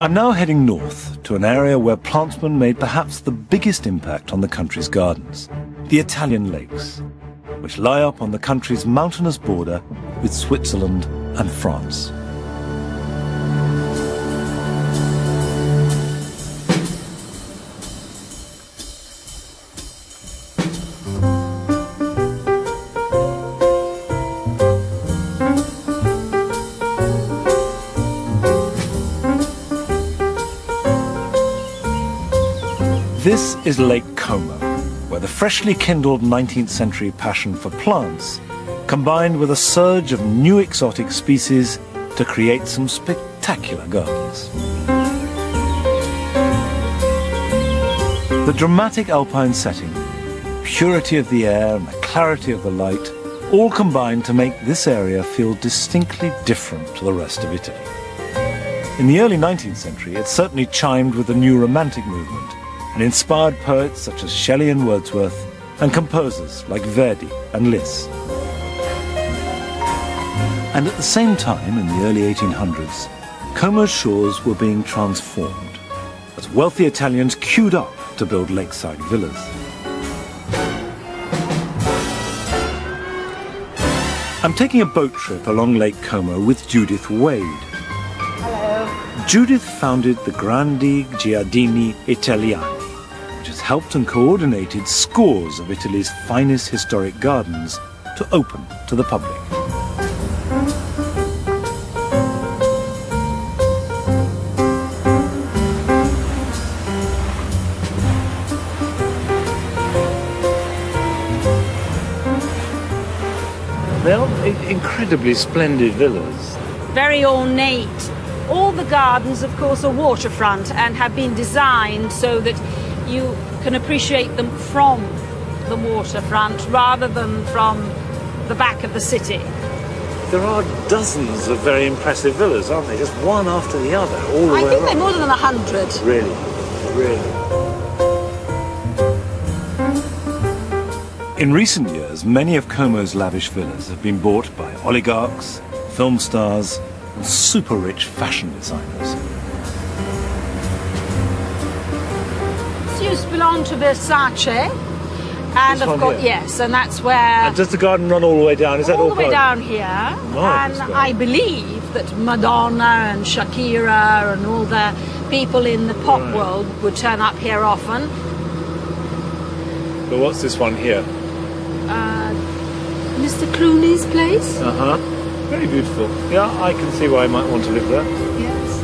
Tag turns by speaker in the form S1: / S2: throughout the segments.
S1: I'm now heading north to an area where plantsmen made perhaps the biggest impact on the country's gardens, the Italian lakes, which lie up on the country's mountainous border with Switzerland and France. This is Lake Como, where the freshly kindled 19th century passion for plants combined with a surge of new exotic species to create some spectacular gardens. The dramatic alpine setting, purity of the air and the clarity of the light all combine to make this area feel distinctly different to the rest of Italy. In the early 19th century, it certainly chimed with the new Romantic movement and inspired poets such as Shelley and Wordsworth and composers like Verdi and Liszt. And at the same time, in the early 1800s, Como's shores were being transformed as wealthy Italians queued up to build lakeside villas. I'm taking a boat trip along Lake Como with Judith Wade.
S2: Hello.
S1: Judith founded the Grandi Giardini Italiani, which has helped and coordinated scores of Italy's finest historic gardens to open to the public. They're incredibly splendid villas.
S2: Very ornate. All the gardens, of course, are waterfront and have been designed so that you can appreciate them from the waterfront rather than from the back of the city.
S1: There are dozens of very impressive villas, aren't they? Just one after the other, all the way around.
S2: I think they're more than 100.
S1: Really? Really? In recent years, many of Como's lavish villas have been bought by oligarchs, film stars, and super-rich fashion designers.
S2: Used to belong to Versace, and of course, yes, and that's where.
S1: And does the garden run all the way down? Is that all
S2: the way down here?
S1: Nice.
S2: And I believe that Madonna and Shakira and all the people in the pop world would turn up here often.
S1: But what's this one here?
S2: Mr. Clooney's place.
S1: Very beautiful. Yeah, I can see why I might want to live there.
S2: Yes.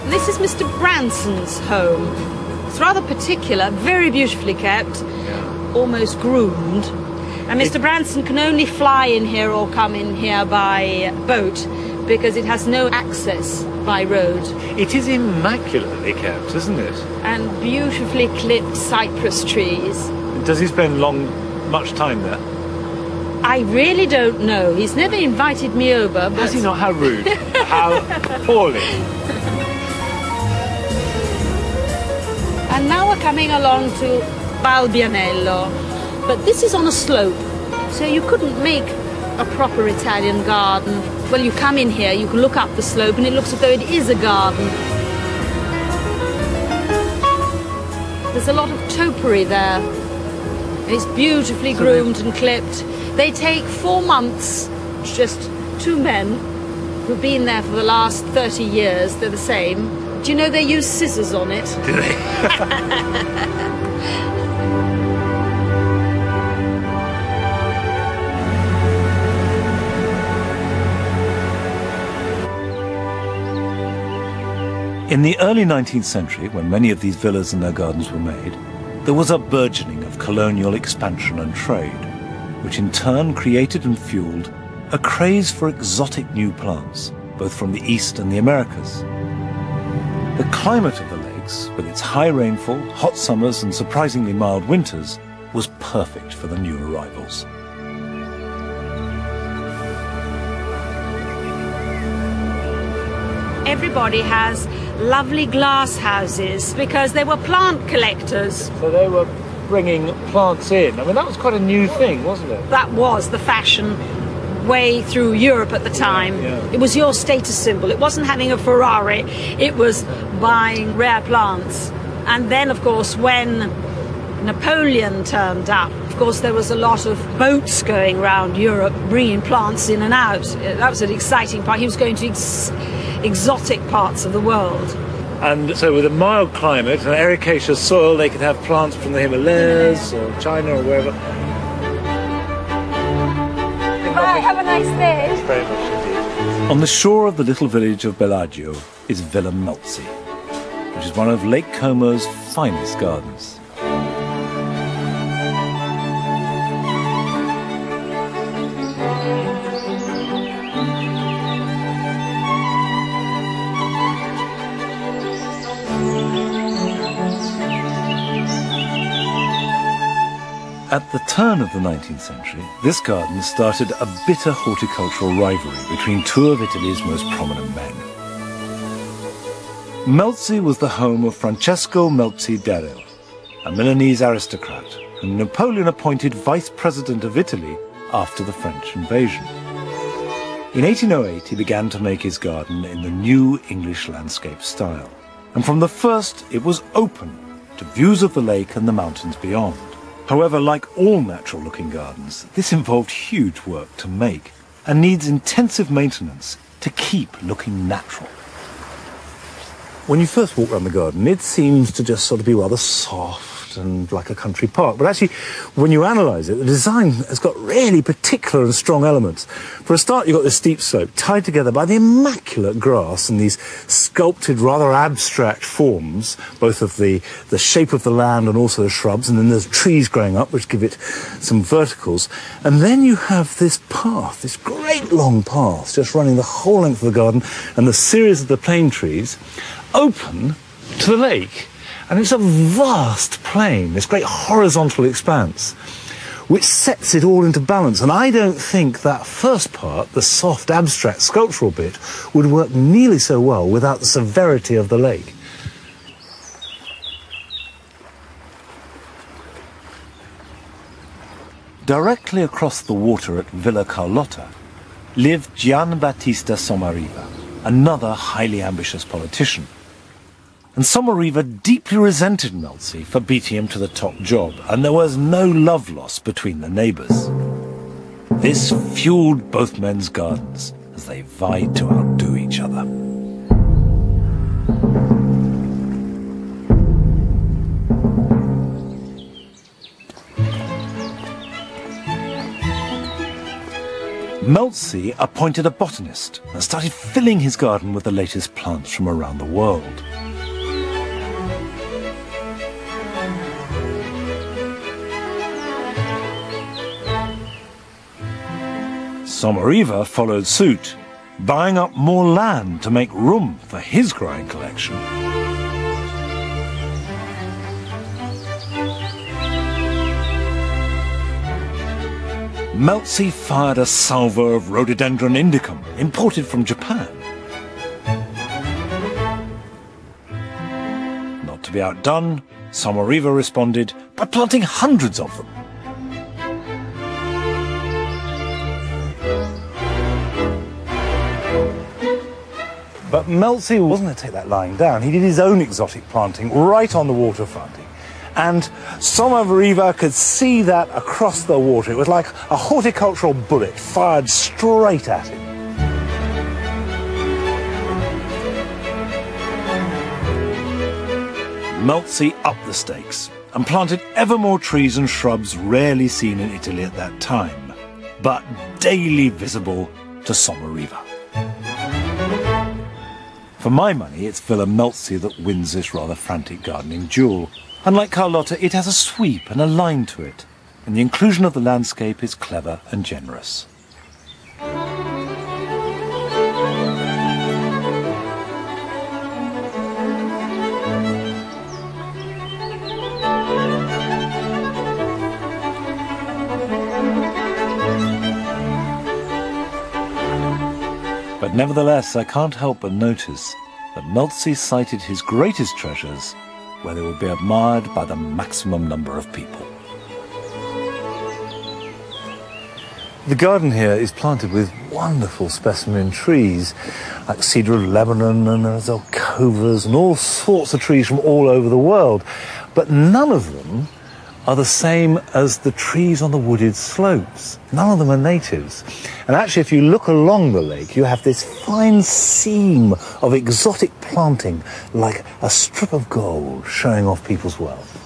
S2: This is Mr. Branson's home. It's rather particular, very beautifully kept, almost groomed. And Mr. Branson can only fly in here or come in here by boat because it has no access by road.
S1: It is immaculately kept, isn't it?
S2: And beautifully clipped cypress trees.
S1: Does he spend much time there?
S2: I really don't know. He's never invited me over. But...
S1: Has he not? How rude. How poorly.
S2: And now we're coming along to Balbianello. But this is on a slope, so you couldn't make a proper Italian garden. Well, you come in here, you can look up the slope, and it looks as though it is a garden. There's a lot of topiary there. It's beautifully groomed and clipped. They take 4 months, just 2 men who've been there for the last 30 years. They're the same. Do you know they use scissors on it?
S1: Do they? In the early 19th century, when many of these villas and their gardens were made, there was a burgeoning of colonial expansion and trade, which in turn created and fueled a craze for exotic new plants, both from the East and the Americas. The climate of the lakes, with its high rainfall, hot summers and surprisingly mild winters, was perfect for the new arrivals.
S2: Everybody has lovely glass houses because they were plant collectors.
S1: So they were bringing plants in. I mean, that was quite a new thing, wasn't it?
S2: That was the fashion way through Europe at the time.
S1: Yeah.
S2: It was your status symbol. It wasn't having a Ferrari, it was buying rare plants. And then, of course, when Napoleon turned up, of course, there was a lot of boats going around Europe bringing plants in and out. That was an exciting part. He was going to exotic parts of the world.
S1: And so with a mild climate and ericaceous soil, they could have plants from the Himalayas or China or wherever.
S2: Bye, have a nice day.
S1: Very much indeed. On the shore of the little village of Bellagio is Villa Melzi, which is one of Lake Como's finest gardens. At the turn of the 19th century, this garden started a bitter horticultural rivalry between two of Italy's most prominent men. Melzi was the home of Francesco Melzi d'Eril, a Milanese aristocrat whom Napoleon appointed vice president of Italy after the French invasion. In 1808, he began to make his garden in the new English landscape style, and from the first it was open to views of the lake and the mountains beyond. However, like all natural-looking gardens, this involved huge work to make and needs intensive maintenance to keep looking natural. When you first walk around the garden, it seems to just sort of be rather soft and like a country park. But actually, when you analyse it, the design has got really particular and strong elements. For a start, you've got this steep slope tied together by the immaculate grass and these sculpted, rather abstract forms, both of the shape of the land and also the shrubs, and then there's trees growing up, which give it some verticals. And then you have this path, this great long path, just running the whole length of the garden, and the series of the plane trees open to the lake. And it's a vast plain, this great horizontal expanse, which sets it all into balance. And I don't think that first part, the soft, abstract, sculptural bit, would work nearly so well without the severity of the lake. Directly across the water at Villa Carlotta lived Giambattista Sommariva, another highly ambitious politician. And Sommariva deeply resented Melzi for beating him to the top job, and there was no love lost between the neighbours. This fueled both men's gardens as they vied to outdo each other. Melzi appointed a botanist and started filling his garden with the latest plants from around the world. Sommariva followed suit, buying up more land to make room for his growing collection. Melzi fired a salvo of Rhododendron indicum, imported from Japan. Not to be outdone, Sommariva responded by planting hundreds of them. But Melzi wasn't going to take that lying down. He did his own exotic planting right on the waterfront. And Sommariva could see that across the water. It was like a horticultural bullet fired straight at him. Melzi upped the stakes and planted ever more trees and shrubs rarely seen in Italy at that time, but daily visible to Sommariva. For my money, it's Villa Melzi that wins this rather frantic gardening duel. Unlike Carlotta, it has a sweep and a line to it, and the inclusion of the landscape is clever and generous. But nevertheless, I can't help but notice that Melzi cited his greatest treasures where they will be admired by the maximum number of people. The garden here is planted with wonderful specimen trees, like cedar of Lebanon, and there's alcovas and all sorts of trees from all over the world. But none of them are the same as the trees on the wooded slopes. None of them are natives. And actually, if you look along the lake, you have this fine seam of exotic planting, like a strip of gold showing off people's wealth.